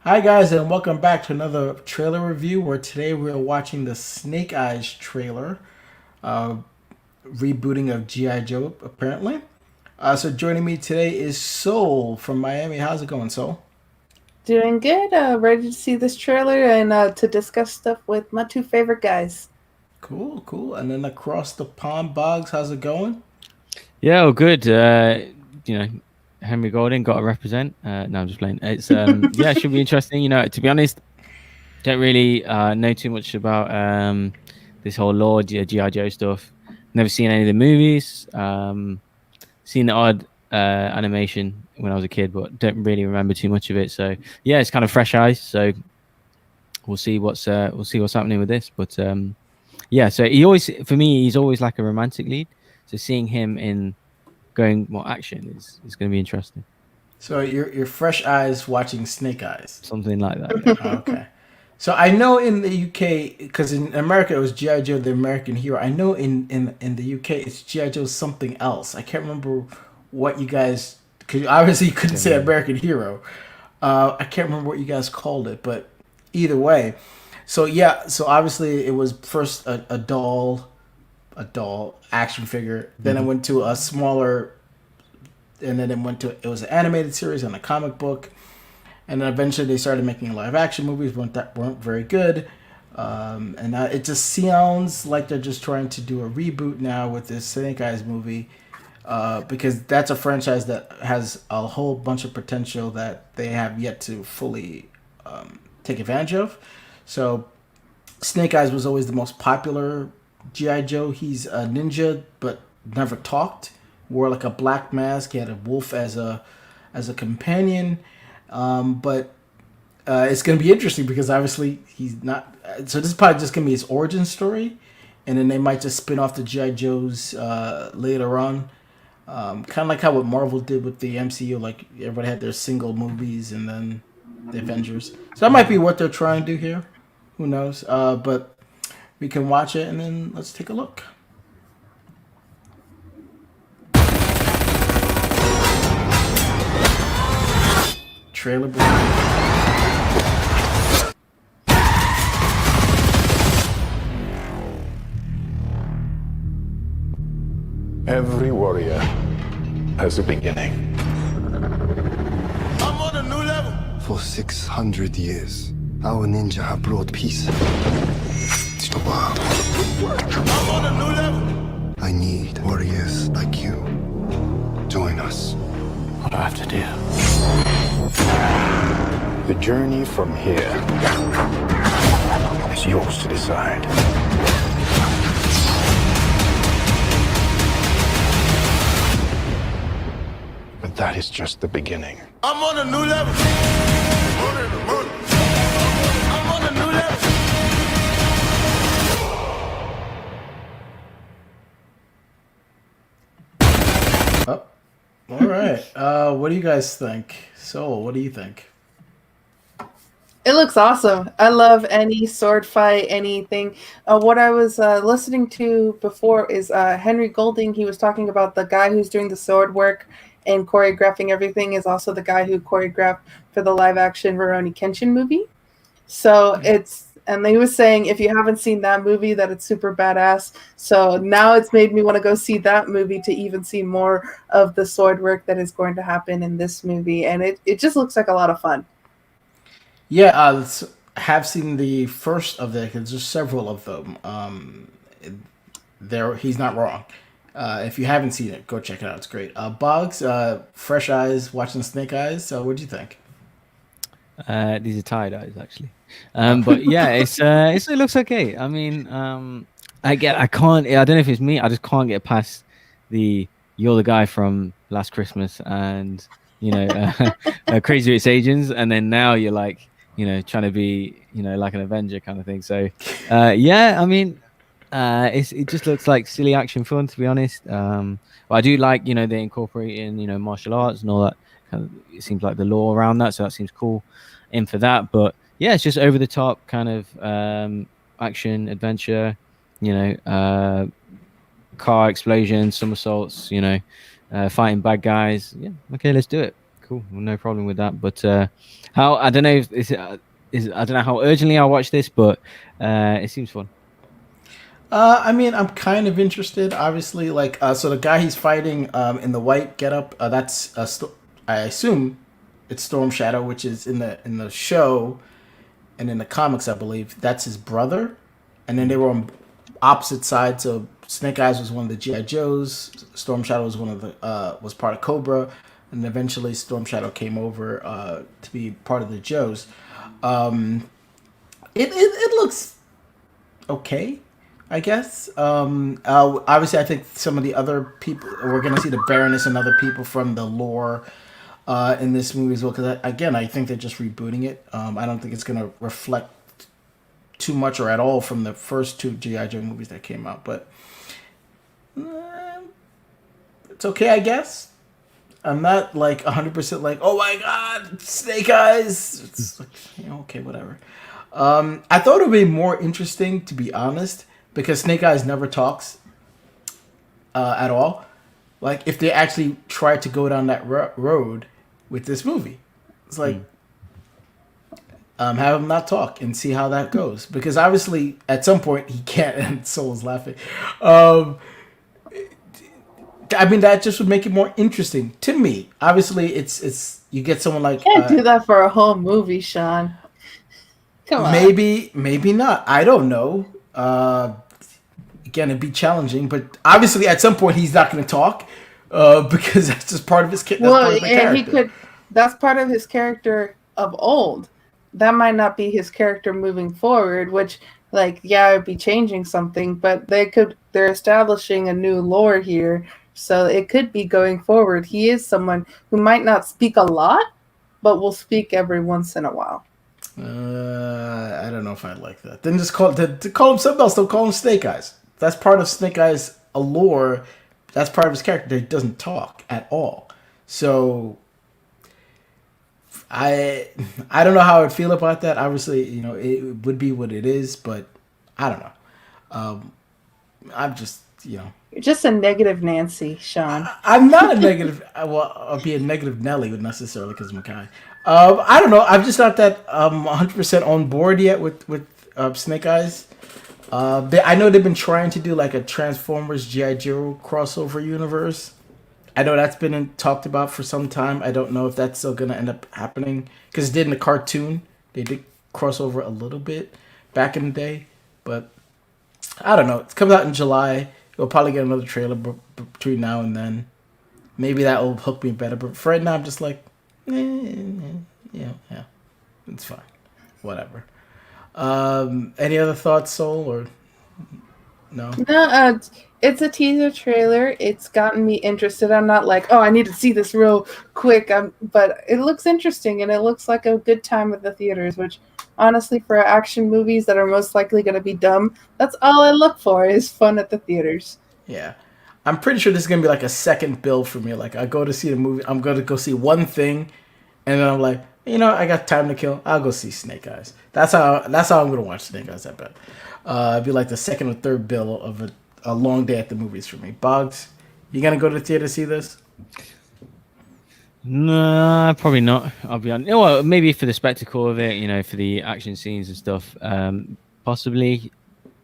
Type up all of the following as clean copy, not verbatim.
Hi guys, and welcome back to another trailer review. Where today we're watching the Snake Eyes trailer, uh, rebooting of GI Joe. Apparently, so joining me today is Soul from Miami. How's it going, Soul? Doing good. Ready to see this trailer and to discuss stuff with my two favorite guys. Cool, cool. And then across the pond, Boggs, how's it going? Yeah, well, good. You know, Henry Golding got to represent. No, I'm just playing. It's yeah, it should be interesting. To be honest, don't really know too much about this whole lore GI Joe stuff. Never seen any of the movies. Seen the odd animation when I was a kid, but don't really remember too much of it. So yeah, it's kind of fresh eyes. So we'll see what's happening with this. But yeah, so for me, he's always like a romantic lead. So seeing him in going more action is going to be interesting. So you're fresh eyes watching Snake Eyes. Something like that. Yeah. Okay. So I know in the UK, because in America it was GI Joe, the American Hero. I know in the UK it's GI Joe something else. I can't remember what you guys, because obviously you couldn't say American Hero. I can't remember what you guys called it, but either way. So yeah, so obviously it was first a doll action figure. Then it went to a smaller, and then it was an animated series and a comic book, and then eventually they started making live action movies weren't very good. And now it just sounds like they're just trying to do a reboot now with this Snake Eyes movie, because that's a franchise that has a whole bunch of potential that they have yet to fully take advantage of. So Snake Eyes was always the most popular GI Joe. He's a ninja, but never talked. Wore like a black mask. He had a wolf as a companion. But it's gonna be interesting because obviously he's not. So this is probably just gonna be his origin story, and then they might just spin off the GI Joes later on. Kind of like how what Marvel did with the MCU. Like everybody had their single movies, and then the Avengers. So that might be what they're trying to do here. Who knows? But we can watch it and then let's take a look. Trailer. Every warrior has a beginning. I'm on a new level. For 600 years, our ninja have brought peace to the world. I'm on a new level. I need warriors like you. Join us. What do I have to do? The journey from here is yours to decide. But that is just the beginning. I'm on a new level. I'm on a new level. Oh, all right. What do you guys think? So, what do you think? It looks awesome. I love any sword fight, anything. What I was listening to before is Henry Golding. He was talking about the guy who's doing the sword work and choreographing everything is also the guy who choreographed for the live action Rurouni Kenshin movie. So and he was saying if you haven't seen that movie that it's super badass. So now it's made me want to go see that movie to even see more of the sword work that is going to happen in this movie. And it just looks like a lot of fun. Yeah, have seen the first of the. There's just several of them. There, he's not wrong. If you haven't seen it, go check it out. It's great. Boggs, fresh eyes watching Snake Eyes. So, what do you think? These are tired eyes actually. But yeah, it looks okay. I mean, I can't. I don't know if it's me. I just can't get past you're the guy from Last Christmas and Crazy Rich Asians, and then now you're like trying to be like an Avenger kind of thing. So yeah, I mean, it just looks like silly action fun, to be honest. But I do like they incorporate in martial arts and all that. It seems like the law around that, so that seems cool. In for that, but yeah, it's just over the top kind of action adventure. Car explosions, somersaults. Fighting bad guys. Yeah, okay, let's do it. Cool. Well, no problem with that. But how I don't know if I don't know how urgently I'll watch this, but it seems fun. I mean, I'm kind of interested. Obviously, like, so the guy he's fighting in the white getup, that's I assume it's Storm Shadow, which is in the show, and in the comics, I believe that's his brother. And then they were on opposite sides. So Snake Eyes was one of the GI Joes. Storm Shadow was one of the was part of Cobra, and eventually Storm Shadow came over to be part of the Joes. It looks okay, I guess. Obviously, I think some of the other people, we're going to see the Baroness and other people from the lore in this movie as well. Because, again, I think they're just rebooting it. I don't think it's going to reflect too much or at all from the first two G.I. Joe movies that came out. But it's okay, I guess. I'm not like 100% like, oh my god, Snake Eyes. It's like, okay, whatever. I thought it would be more interesting, to be honest, because Snake Eyes never talks at all. Like, if they actually tried to go down that road with this movie, it's like, have him not talk and see how that goes. Because obviously, at some point, he can't, and Soul's laughing. I mean, that just would make it more interesting to me. Obviously, it's you get someone like... Can't do that for a whole movie, Sean. Come on. Maybe not. I don't know. Again, it'd be challenging, but obviously at some point he's not going to talk because that's just part of his character. Well, and he could. That's part of his character of old. That might not be his character moving forward. Which, like, yeah, it'd be changing something, but they're establishing a new lore here, so it could be going forward. He is someone who might not speak a lot, but will speak every once in a while. I don't know if I like that. Then just call him something else. Don't call him Snake Eyes. That's part of Snake Eyes' allure. That's part of his character that he doesn't talk at all. So I don't know how I'd feel about that. Obviously, it would be what it is, but I don't know. I'm just, You're just a negative Nancy, Sean. I'm not a negative. Well, I'll be a negative Nelly, but necessarily because I'm a guy. I don't know. I'm just not that 100% on board yet with Snake Eyes. I know they've been trying to do like a Transformers G.I. Joe crossover universe. I know that's been talked about for some time. I don't know if that's still going to end up happening. Because it did in the cartoon. They did cross over a little bit back in the day. But I don't know. It comes out in July. You'll probably get another trailer between now and then. Maybe that will hook me better. But for right now, I'm just like, yeah, it's fine. Whatever. Any other thoughts, Soul, or no? No, it's a teaser trailer. It's gotten me interested. I'm not like, oh, I need to see this real quick. But it looks interesting, and it looks like a good time at the theaters, which honestly, for action movies that are most likely going to be dumb, that's all I look for is fun at the theaters. Yeah. I'm pretty sure this is going to be like a second bill for me. Like, I go to see the movie, I'm going to go see one thing, and then I'm like, I got time to kill. I'll go see Snake Eyes. That's how I'm going to watch Snake Eyes, I bet. It'd be like the second or third bill of a long day at the movies for me. Boggs, you going to go to the theater to see this? No, probably not. I'll be honest. Well, maybe for the spectacle of it, for the action scenes and stuff, possibly.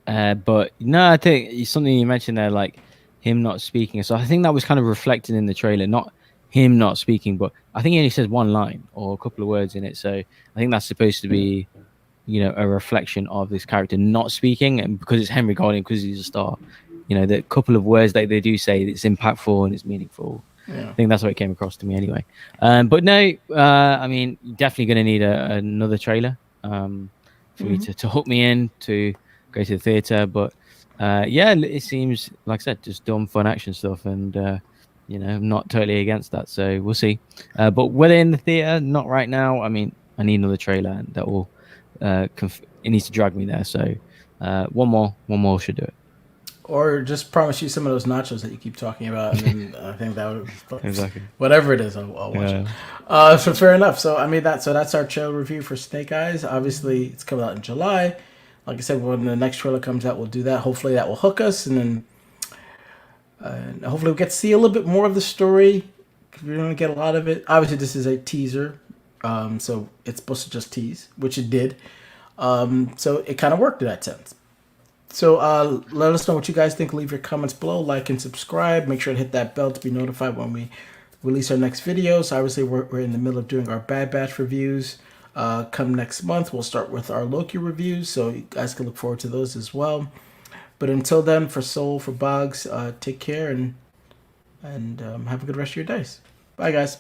But no, I think something you mentioned there, like him not speaking. So I think that was kind of reflected in the trailer, not him not speaking, but I think he only says one line or a couple of words in it. So I think that's supposed to be, a reflection of this character not speaking, and because it's Henry Golding, because he's a star, the couple of words that they do say, it's impactful and it's meaningful. Yeah. I think that's what it came across to me anyway. But no, I mean, you're definitely going to need another trailer for me to hook me in to go to the theater. But yeah, it seems, like I said, just dumb, fun action stuff. And, I'm not totally against that. So we'll see. But whether in the theater, not right now. I mean, I need another trailer and that will, it needs to drag me there. So one more should do it. Or just promise you some of those nachos that you keep talking about, and then I think that would exactly whatever it is, I'll watch it. So fair enough. So I mean that's our trailer review for Snake Eyes. Obviously, it's coming out in July. Like I said, when the next trailer comes out, we'll do that. Hopefully, that will hook us, and then hopefully we get to see a little bit more of the story You're gonna get a lot of it. Obviously, this is a teaser, so it's supposed to just tease, which it did. So it kind of worked in that sense. So let us know what you guys think. Leave your comments below, like and subscribe. Make sure to hit that bell to be notified when we release our next video. So obviously we're in the middle of doing our Bad Batch reviews. Come next month, we'll start with our Loki reviews, so you guys can look forward to those as well. But until then, for Soul, for Bogz, take care and have a good rest of your days. Bye, guys.